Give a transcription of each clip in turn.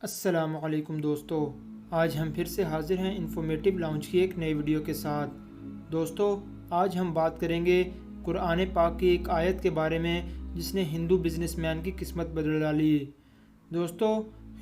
السلام علیکم دوستو، آج ہم پھر سے حاضر ہیں انفارمیٹیو لاؤنج کی ایک نئی ویڈیو کے ساتھ۔ دوستو، آج ہم بات کریں گے قرآن پاک کی ایک آیت کے بارے میں جس نے ہندو بزنس مین کی قسمت بدل ڈالی۔ دوستو،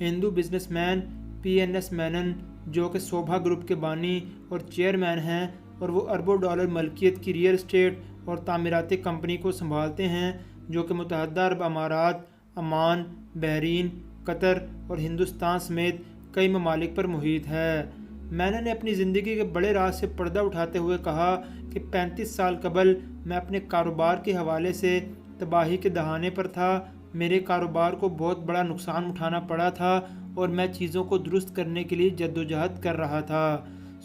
ہندو بزنس مین PNS مینن جو کہ شوبھا گروپ کے بانی اور چیئرمین ہیں اور وہ اربوں ڈالر ملکیت کی ریئل اسٹیٹ اور تعمیراتی کمپنی کو سنبھالتے ہیں جو کہ متحدہ عرب امارات، عمان، بحرین، قطر اور ہندوستان سمیت کئی ممالک پر محیط ہے۔ مینن نے اپنی زندگی کے بڑے راز سے پردہ اٹھاتے ہوئے کہا کہ 35 سال قبل میں اپنے کاروبار کے حوالے سے تباہی کے دہانے پر تھا۔ میرے کاروبار کو بہت بڑا نقصان اٹھانا پڑا تھا اور میں چیزوں کو درست کرنے کے لیے جدوجہد کر رہا تھا۔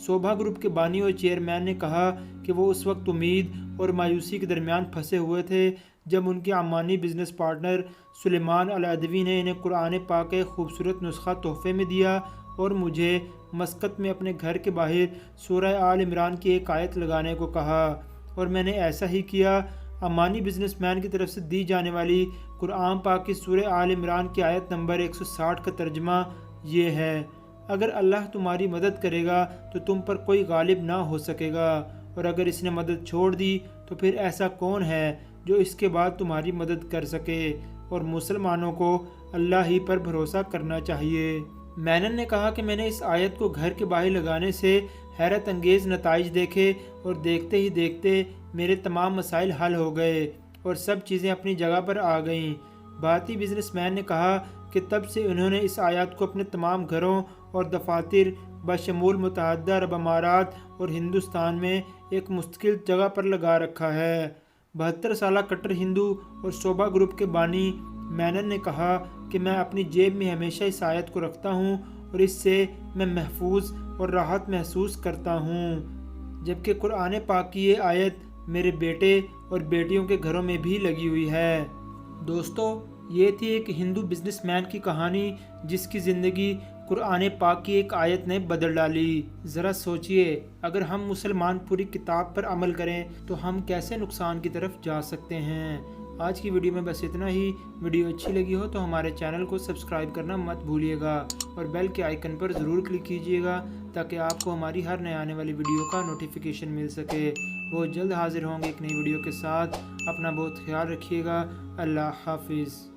شوبھا گروپ کے بانی اور چیئرمین نے کہا کہ وہ اس وقت امید اور مایوسی کے درمیان پھنسے ہوئے تھے جب ان کے عمانی بزنس پارٹنر سلیمان العدوی نے انہیں قرآن پاک کا ایک خوبصورت نسخہ تحفے میں دیا اور مجھے مسقط میں اپنے گھر کے باہر سورہ آل عمران کی ایک آیت لگانے کو کہا، اور میں نے ایسا ہی کیا۔ عمانی بزنس مین کی طرف سے دی جانے والی قرآن پاک کی سورہ آل عمران کی آیت نمبر 160 کا ترجمہ یہ ہے: اگر اللہ تمہاری مدد کرے گا تو تم پر کوئی غالب نہ ہو سکے گا، اور اگر اس نے مدد چھوڑ دی تو پھر ایسا کون ہے جو اس کے بعد تمہاری مدد کر سکے، اور مسلمانوں کو اللہ ہی پر بھروسہ کرنا چاہیے۔ مینن نے کہا کہ میں نے اس آیت کو گھر کے باہر لگانے سے حیرت انگیز نتائج دیکھے، اور دیکھتے ہی دیکھتے میرے تمام مسائل حل ہو گئے اور سب چیزیں اپنی جگہ پر آ گئیں۔ بھارتی بزنس مین نے کہا کہ تب سے انہوں نے اس آیات کو اپنے تمام گھروں اور دفاتر بشمول متحدہ عرب امارات اور ہندوستان میں ایک مستقل جگہ پر لگا رکھا ہے۔ 72 سالہ کٹر ہندو اور شوبھا گروپ کے بانی مینن نے کہا کہ میں اپنی جیب میں ہمیشہ اس آیت کو رکھتا ہوں اور اس سے میں محفوظ اور راحت محسوس کرتا ہوں، جبکہ قرآن پاک کی یہ آیت میرے بیٹے اور بیٹیوں کے گھروں میں بھی لگی ہوئی ہے۔ دوستو، یہ تھی ایک ہندو بزنس مین کی کہانی جس کی زندگی قرآن پاک کی ایک آیت نے بدل ڈالی۔ ذرا سوچئے، اگر ہم مسلمان پوری کتاب پر عمل کریں تو ہم کیسے نقصان کی طرف جا سکتے ہیں۔ آج کی ویڈیو میں بس اتنا ہی۔ ویڈیو اچھی لگی ہو تو ہمارے چینل کو سبسکرائب کرنا مت بھولیے گا اور بیل کے آئیکن پر ضرور کلک کیجیے گا تاکہ آپ کو ہماری ہر نئے آنے والی ویڈیو کا نوٹیفیکیشن مل سکے۔ بہت جلد حاضر ہوں گے ایک نئی ویڈیو کے ساتھ۔ اپنا بہت خیال رکھیے گا۔ اللہ حافظ۔